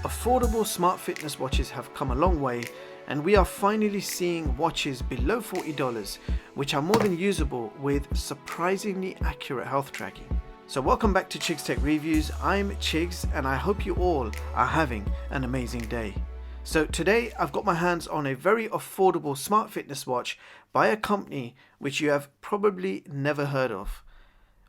Affordable smart fitness watches have come a long way, and we are finally seeing watches below $40 which are more than usable with surprisingly accurate health tracking. So welcome back to Chigz Tech Reviews. I'm Chigz and I hope you all are having an amazing day. So today I've got my hands on a very affordable smart fitness watch by a company which you have probably never heard of.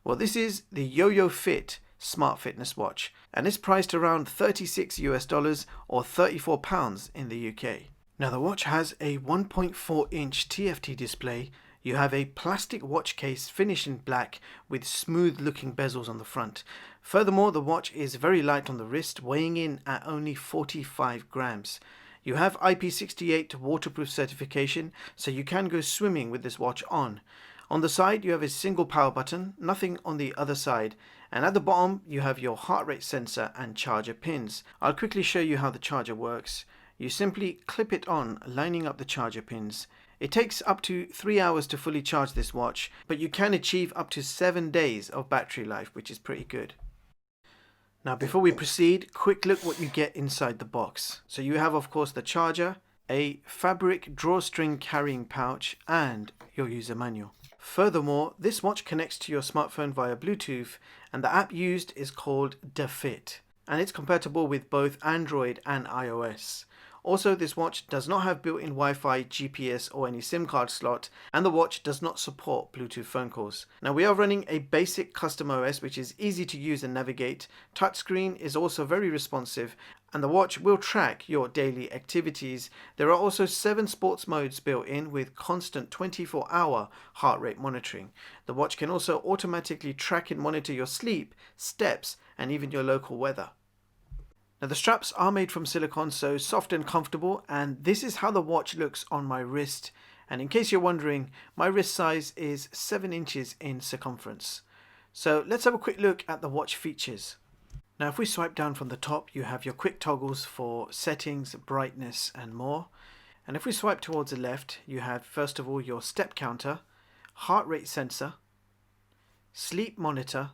Well, this is the YoYoFit Smart Fitness Watch, and it's priced around $36 or £34 in the UK. Now the watch has a 1.4-inch TFT display. You have a plastic watch case finished in black with smooth looking bezels on the front. Furthermore, the watch is very light on the wrist, weighing in at only 45 grams. You have IP68 Waterproof certification, so you can go swimming with this watch on. On the side you have a single power button, nothing on the other side, and at the bottom you have your heart rate sensor and charger pins. I'll quickly show you how the charger works. You simply clip it on, lining up the charger pins. It takes up to 3 hours to fully charge this watch, but you can achieve up to 7 days of battery life, which is pretty good. Now before we proceed, quick look what you get inside the box. So you have of course the charger, a fabric drawstring carrying pouch, and your user manual. Furthermore, this watch connects to your smartphone via Bluetooth, and the app used is called Fit, and it's compatible with both Android and iOS. Also, this watch does not have built-in Wi-Fi, GPS or any SIM card slot, and the watch does not support Bluetooth phone calls. Now we are running a basic custom OS which is easy to use and navigate. Touchscreen is also very responsive, and the watch will track your daily activities. There are also 7 sports modes built in with constant 24-hour heart rate monitoring. The watch can also automatically track and monitor your sleep, steps, and even your local weather. Now the straps are made from silicone, so soft and comfortable, and this is how the watch looks on my wrist. And in case you're wondering, my wrist size is 7 inches in circumference. So let's have a quick look at the watch features. Now if we swipe down from the top, you have your quick toggles for settings, brightness and more. And if we swipe towards the left, you have first of all your step counter, heart rate sensor, sleep monitor,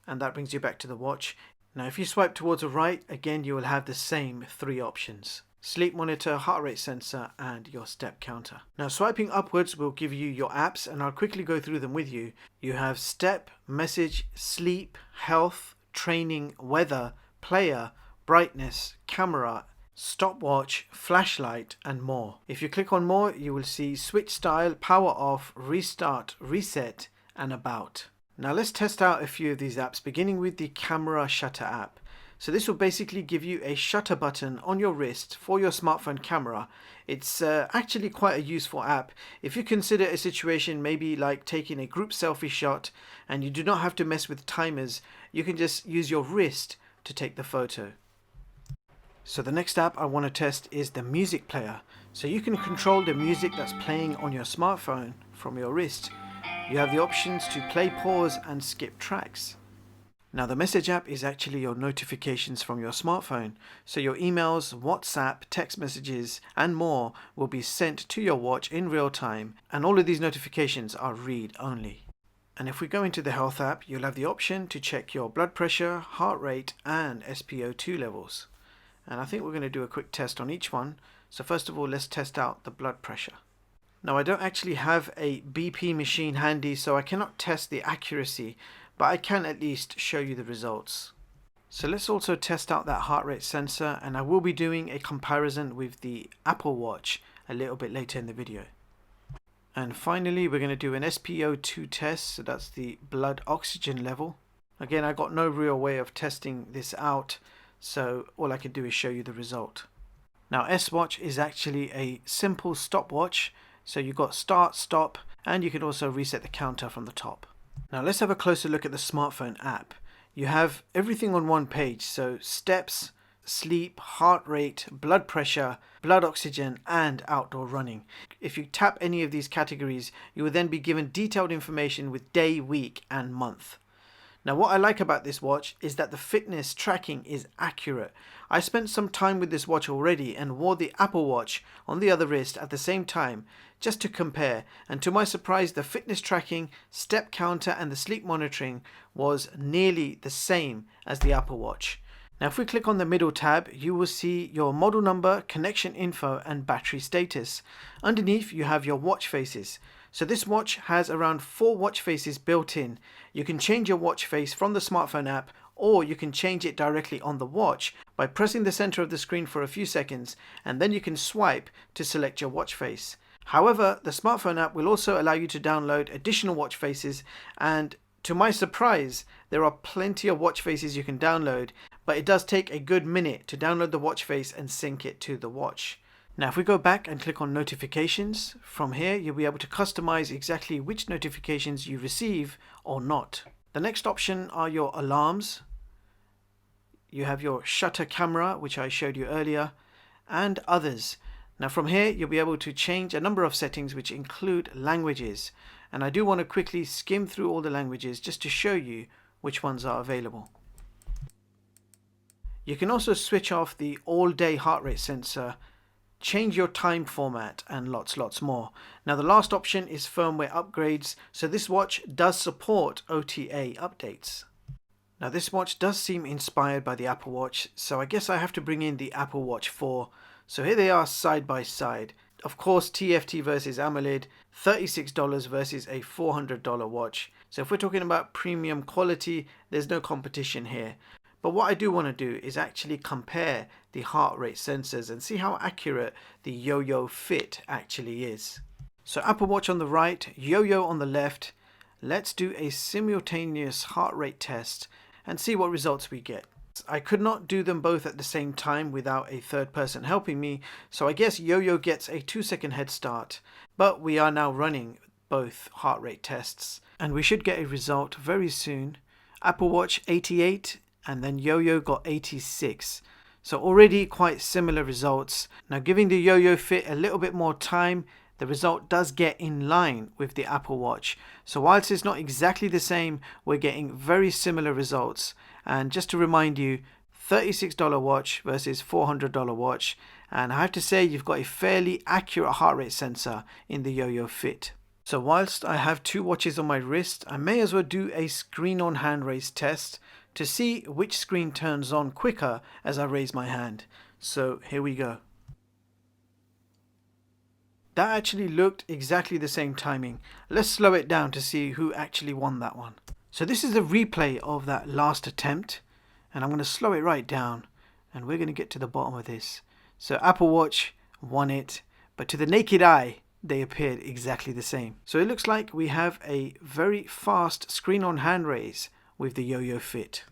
and that brings you back to the watch. Now if you swipe towards the right, again you will have the same 3 options: sleep monitor, heart rate sensor and your step counter. Now swiping upwards will give you your apps, and I'll quickly go through them with you. You have step, message, sleep, health, training, weather, player, brightness, camera, stopwatch, flashlight and more. If you click on more, you will see switch style, power off, restart, reset and about. Now let's test out a few of these apps, beginning with the camera shutter app. So this will basically give you a shutter button on your wrist for your smartphone camera. It's actually quite a useful app if you consider a situation maybe like taking a group selfie shot and you do not have to mess with timers. You can just use your wrist to take the photo. So the next app I want to test is the music player. So you can control the music that's playing on your smartphone from your wrist. You have the options to play, pause and skip tracks. Now the message app is actually your notifications from your smartphone. So your emails, WhatsApp, text messages and more will be sent to your watch in real time, and all of these notifications are read only. And if we go into the health app, you'll have the option to check your blood pressure, heart rate and SpO2 levels. And I think we're going to do a quick test on each one. So first of all, let's test out the blood pressure. Now I don't actually have a BP machine handy, so I cannot test the accuracy, but I can at least show you the results. So let's also test out that heart rate sensor, and I will be doing a comparison with the Apple Watch a little bit later in the video. And finally we're going to do an SpO2 test, so that's the blood oxygen level. Again, I got no real way of testing this out, so all I can do is show you the result. Now S-Watch is actually a simple stopwatch. So you've got start, stop, and you can also reset the counter from the top. Now let's have a closer look at the smartphone app. You have everything on one page, so steps, sleep, heart rate, blood pressure, blood oxygen, and outdoor running. If you tap any of these categories, you will then be given detailed information with day, week, and month. Now what I like about this watch is that the fitness tracking is accurate. I spent some time with this watch already and wore the Apple Watch on the other wrist at the same time just to compare, and to my surprise the fitness tracking, step counter and the sleep monitoring was nearly the same as the Apple Watch. Now if we click on the middle tab, you will see your model number, connection info and battery status. Underneath you have your watch faces. So this watch has around 4 watch faces built in. You can change your watch face from the smartphone app, or you can change it directly on the watch by pressing the center of the screen for a few seconds, and then you can swipe to select your watch face. However, the smartphone app will also allow you to download additional watch faces, and to my surprise, there are plenty of watch faces you can download, but it does take a good minute to download the watch face and sync it to the watch. Now if we go back and click on notifications, from here you'll be able to customize exactly which notifications you receive or not. The next option are your alarms. You have your shutter camera, which I showed you earlier, and others. Now from here you'll be able to change a number of settings which include languages, and I do want to quickly skim through all the languages just to show you which ones are available. You can also switch off the all-day heart rate sensor, change your time format, and lots more. Now the last option is firmware upgrades, so this watch does support OTA updates. Now this watch does seem inspired by the Apple Watch, so I guess I have to bring in the Apple Watch 4. So here they are side by side. Of course, TFT versus AMOLED, $36 versus a $400 watch. So if we're talking about premium quality, there's no competition here. But what I do want to do is actually compare the heart rate sensors and see how accurate the YoYoFit actually is. So Apple Watch on the right, YoYo on the left. Let's do a simultaneous heart rate test and see what results we get. I could not do them both at the same time without a third person helping me, so I guess YoYo gets a 2-second head start. But we are now running both heart rate tests, and we should get a result very soon. Apple Watch 88, and then YoYo got 86. So already quite similar results. Now giving the YoYoFit a little bit more time, the result does get in line with the Apple Watch. So whilst it's not exactly the same, we're getting very similar results. And just to remind you, $36 watch versus $400 watch. And I have to say, you've got a fairly accurate heart rate sensor in the YoYoFit. So whilst I have 2 watches on my wrist, I may as well do a screen on hand raise test to see which screen turns on quicker as I raise my hand. So here we go. That actually looked exactly the same timing. Let's slow it down to see who actually won that one. So this is a replay of that last attempt, and I'm going to slow it right down, and we're going to get to the bottom of this. So Apple Watch won it, but to the naked eye, they appeared exactly the same. So it looks like we have a very fast screen on hand raise with the YoYoFit.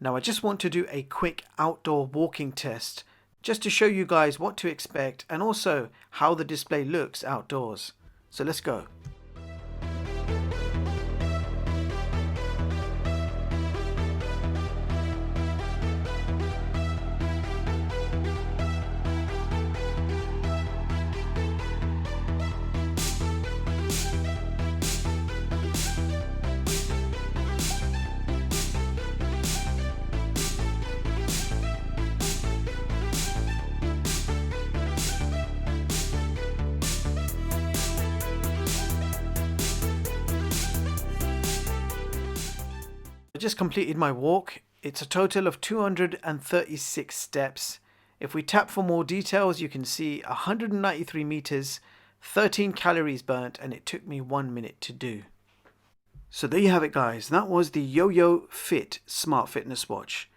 Now I just want to do a quick outdoor walking test just to show you guys what to expect and also how the display looks outdoors. So let's go. I just completed my walk. It's a total of 236 steps. If we tap for more details, you can see 193 meters, 13 calories burnt, and it took me 1 minute to do. So there you have it, guys. That was the YoYoFit Smart Fitness Watch.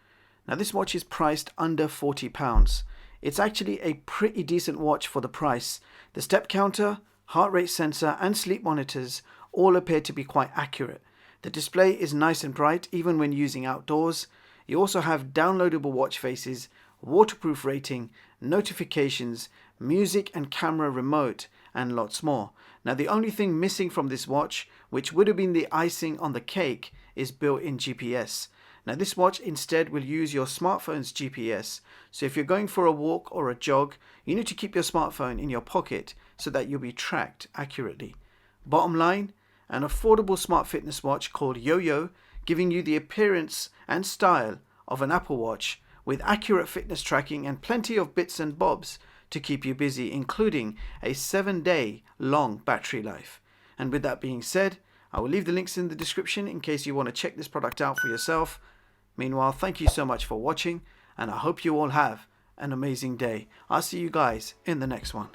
Now this watch is priced under £40. It's actually a pretty decent watch for the price. The step counter, heart rate sensor and sleep monitors all appear to be quite accurate. The display is nice and bright even when using outdoors. You also have downloadable watch faces, waterproof rating, notifications, music and camera remote, and lots more. Now the only thing missing from this watch, which would have been the icing on the cake, is built-in GPS. Now this watch instead will use your smartphone's GPS. So if you're going for a walk or a jog, you need to keep your smartphone in your pocket so that you'll be tracked accurately. Bottom line, an affordable smart fitness watch called YoYo, giving you the appearance and style of an Apple Watch with accurate fitness tracking and plenty of bits and bobs to keep you busy, including a 7-day long battery life. And with that being said, I will leave the links in the description in case you want to check this product out for yourself. Meanwhile, thank you so much for watching, and I hope you all have an amazing day. I'll see you guys in the next one.